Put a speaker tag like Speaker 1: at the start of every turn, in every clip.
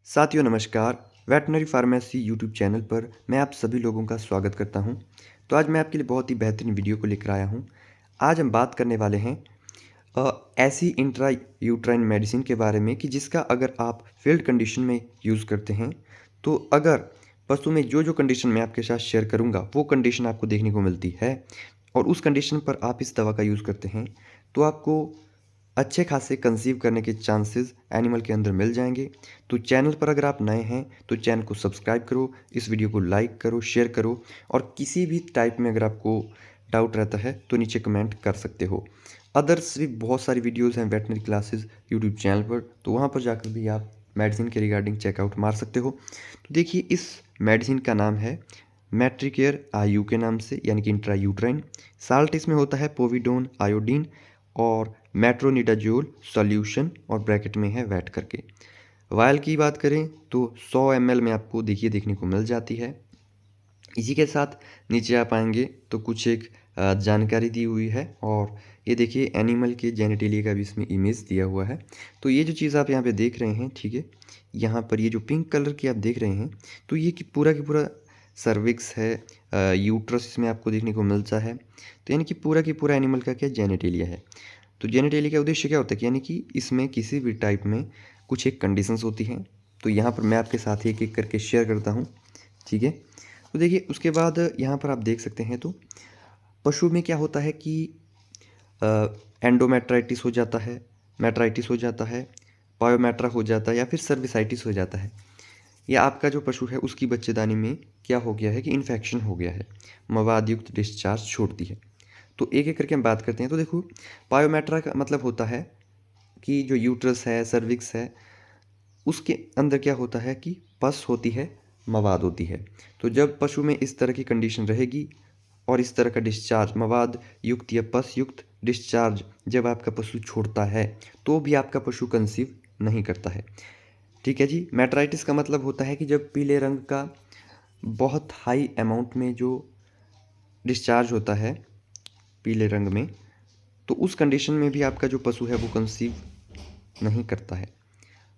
Speaker 1: साथियों नमस्कार। Veterinary pharmacy YouTube channel पर मैं आप सभी लोगों का स्वागत करता हूं। तो आज मैं आपके लिए बहुत ही बेहतरीन वीडियो को लेकर आया हूं। आज हम बात करने वाले हैं ऐसी इंट्रा यूट्राइन मेडिसिन के बारे में कि जिसका अगर आप फील्ड कंडीशन में यूज़ करते हैं तो अगर पशु में जो जो कंडीशन मैं आपके साथ शेयर करूंगा वो कंडीशन आपको देखने को मिलती है और उस कंडीशन पर आप इस दवा का यूज़ करते हैं तो आपको अच्छे खासे कंसीव करने के चांसेस एनिमल के अंदर मिल जाएंगे। तो चैनल पर अगर आप नए हैं तो चैनल को सब्सक्राइब करो, इस वीडियो को लाइक करो, शेयर करो और किसी भी टाइप में अगर आपको डाउट रहता है तो नीचे कमेंट कर सकते हो। अदर्स भी बहुत सारी वीडियोस हैं वेटनरी क्लासेस यूट्यूब चैनल पर, तो वहाँ पर जाकर भी आप मेडिसिन के रिगार्डिंग चेकआउट मार सकते हो। तो देखिए इस मेडिसिन का नाम है मैट्रिकेयर आयु के नाम से, यानी कि इंट्रा यूट्राइन। साल्ट इसमें होता है पोविडोन आयोडीन और मेट्रोनिडाजोल सॉल्यूशन और ब्रैकेट में है वैट करके। वायल की बात करें तो 100 ml में आपको देखिए देखने को मिल जाती है। इसी के साथ नीचे आप आएंगे तो कुछ एक जानकारी दी हुई है और ये देखिए एनिमल के जेनिटेलिया का भी इसमें इमेज दिया हुआ है। तो ये जो चीज़ आप यहाँ पे देख रहे हैं, ठीक है, यहाँ पर ये जो पिंक कलर की आप देख रहे हैं तो ये कि पूरा की पूरा सर्विक्स है, यूट्रस इसमें आपको देखने को मिलता है। तो यानी कि पूरा की पूरा एनिमल का क्या जेनिटेलिया है। तो जेनिटेलिया का उद्देश्य क्या होता है कि यानी कि इसमें किसी भी टाइप में कुछ एक कंडीशंस होती हैं। तो यहाँ पर मैं आपके साथ एक एक करके शेयर करता हूँ, ठीक है। तो देखिए उसके बाद यहाँ पर आप देख सकते हैं तो पशु में क्या होता है कि एंडोमेट्राइटिस हो जाता है, मेट्राइटिस हो जाता है, पायोमेट्रा हो जाता है या फिर सर्विसाइटिस हो जाता है। या आपका जो पशु है उसकी बच्चेदानी में क्या हो गया है कि इन्फेक्शन हो गया है, मवाद युक्त डिस्चार्ज छोड़ती है। तो एक एक करके हम बात करते हैं। तो देखो पायोमेट्रा का मतलब होता है कि जो यूट्रस है, सर्विक्स है, उसके अंदर क्या होता है कि पस होती है, मवाद होती है। तो जब पशु में इस तरह की कंडीशन रहेगी और इस तरह का डिस्चार्ज मवाद युक्त या पस युक्त डिस्चार्ज जब आपका पशु छोड़ता है तो भी आपका पशु कंसीव नहीं करता है, ठीक है जी। मेट्राइटिस का मतलब होता है कि जब पीले रंग का बहुत हाई अमाउंट में जो डिस्चार्ज होता है पीले रंग में, तो उस कंडीशन में भी आपका जो पशु है वो कंसीव नहीं करता है।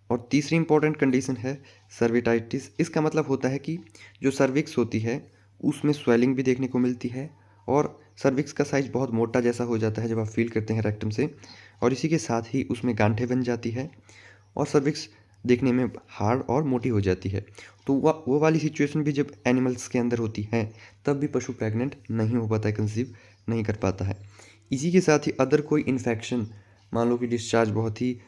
Speaker 1: और तीसरी इंपॉर्टेंट कंडीशन है सर्विटाइटिस। इसका मतलब होता है कि जो सर्विक्स होती है उसमें स्वेलिंग भी देखने को मिलती है और सर्विक्स का साइज बहुत मोटा जैसा हो जाता है जब आप फील करते हैं रेक्टम से, और इसी के साथ ही उसमें गांठें बन जाती है और सर्विक्स देखने में हार्ड और मोटी हो जाती है। तो वो वाली सिचुएशन भी जब एनिमल्स के अंदर होती है तब भी पशु प्रेग्नेंट नहीं हो पाता है, कंसीव नहीं कर पाता है। इसी के साथ ही अदर कोई इन्फेक्शन, मान लो कि डिस्चार्ज बहुत ही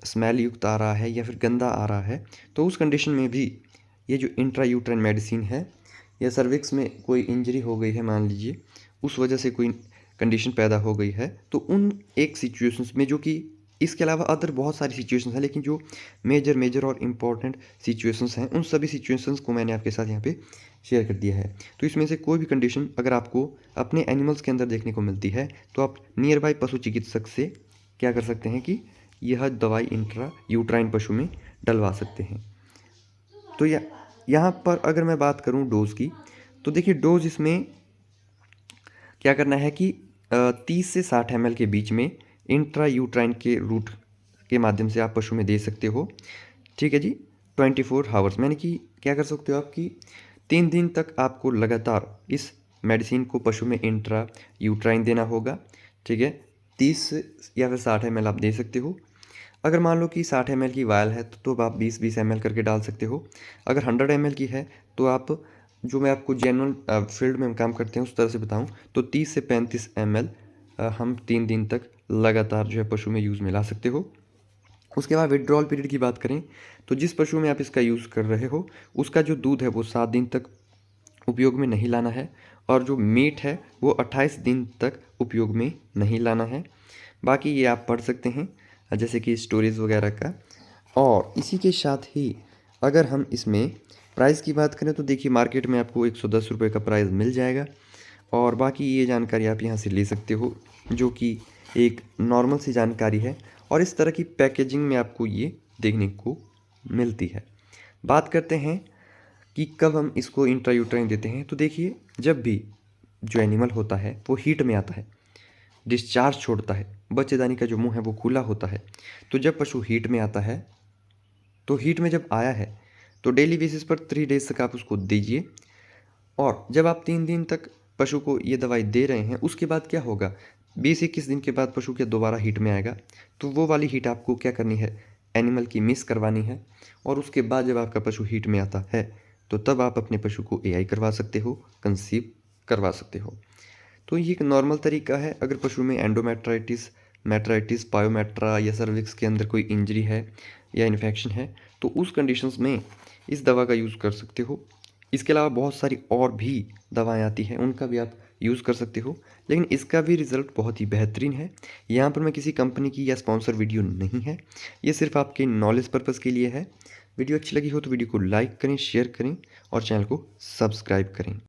Speaker 1: स्मेल युक्त आ रहा है या फिर गंदा आ रहा है, तो उस कंडीशन में भी ये जो इंट्रा यूट्राइन मेडिसिन है, या सर्विक्स में कोई इंजरी हो गई है मान लीजिए, उस वजह से कोई कंडीशन पैदा हो गई है, तो उन एक सिचुएशंस में, जो कि इसके अलावा अदर बहुत सारी सिचुएशंस हैं लेकिन जो मेजर मेजर और इम्पॉर्टेंट सिचुएशंस हैं उन सभी सिचुएशंस को मैंने आपके साथ यहाँ पे शेयर कर दिया है। तो इसमें से कोई भी कंडीशन अगर आपको अपने एनिमल्स के अंदर देखने को मिलती है तो आप नियर बाई पशु चिकित्सक से क्या कर सकते हैं कि यह दवाई इंट्रा यूट्राइन पशु में डलवा सकते हैं। तो यहाँ पर अगर मैं बात करूँ डोज़ की, तो देखिए डोज इसमें क्या करना है कि 30 से 60 ml के बीच में इंट्रा यूट्राइन के रूट के माध्यम से आप पशु में दे सकते हो, ठीक है जी। 24 आवर्स यानी कि क्या कर सकते हो आप कि 3 दिन तक आपको लगातार इस मेडिसिन को पशु में इंट्रा यूट्राइन देना होगा, ठीक है। 30 या फिर 60 ml आप दे सकते हो। अगर मान लो कि 60 ml की वायल है तो आप 20-20 ml करके डाल सकते हो। अगर 100 ml की है तो आप, जो मैं आपको जेन्युइन फील्ड में हम काम करते हैं उस तरह से बताऊं, तो 30 से 35 ml हम 3 दिन तक लगातार जो है पशु में यूज़ में ला सकते हो। उसके बाद विड्रॉल पीरियड की बात करें तो जिस पशु में आप इसका यूज़ कर रहे हो उसका जो दूध है वो 7 दिन तक उपयोग में नहीं लाना है और जो मीट है वो 28 दिन तक उपयोग में नहीं लाना है। बाकी ये आप पढ़ सकते हैं जैसे कि स्टोरेज वगैरह का। और इसी के साथ ही अगर हम इसमें प्राइस की बात करें तो देखिए मार्केट में आपको 110 रुपये का प्राइस मिल जाएगा और बाकी ये जानकारी आप यहाँ से ले सकते हो, जो कि एक नॉर्मल सी जानकारी है और इस तरह की पैकेजिंग में आपको ये देखने को मिलती है। बात करते हैं कि कब हम इसको इंट्रायूट्राइन देते हैं। तो देखिए जब भी जो एनिमल होता है वो हीट में आता है, डिस्चार्ज छोड़ता है, बच्चेदानी का जो मुंह है वो खुला होता है, तो जब पशु हीट में आता है तो हीट में जब आया है तो डेली बेसिस पर 3 डेज़ तक आप उसको दीजिए। और जब आप 3 दिन तक पशु को ये दवाई दे रहे हैं, उसके बाद क्या होगा, 20-21 दिन के बाद पशु क्या दोबारा हीट में आएगा, तो वो वाली हीट आपको क्या करनी है, एनिमल की मिस करवानी है। और उसके बाद जब आपका पशु हीट में आता है तो तब आप अपने पशु को एआई करवा सकते हो, कंसीव करवा सकते हो। तो ये एक नॉर्मल तरीका है। अगर पशु में एंडोमेट्राइटिस, मेट्राइटिस, पायोमेट्रा या सर्विक्स के अंदर कोई इंजरी है या इन्फेक्शन है, तो उस कंडीशंस में इस दवा का यूज़ कर सकते हो। इसके अलावा बहुत सारी और भी दवाएं आती हैं, उनका भी आप यूज़ कर सकते हो, लेकिन इसका भी रिज़ल्ट बहुत ही बेहतरीन है। यहाँ पर मैं किसी कंपनी की या स्पॉन्सर वीडियो नहीं है, ये सिर्फ आपके नॉलेज पर्पज़ के लिए है। वीडियो अच्छी लगी हो तो वीडियो को लाइक करें, शेयर करें और चैनल को सब्सक्राइब करें।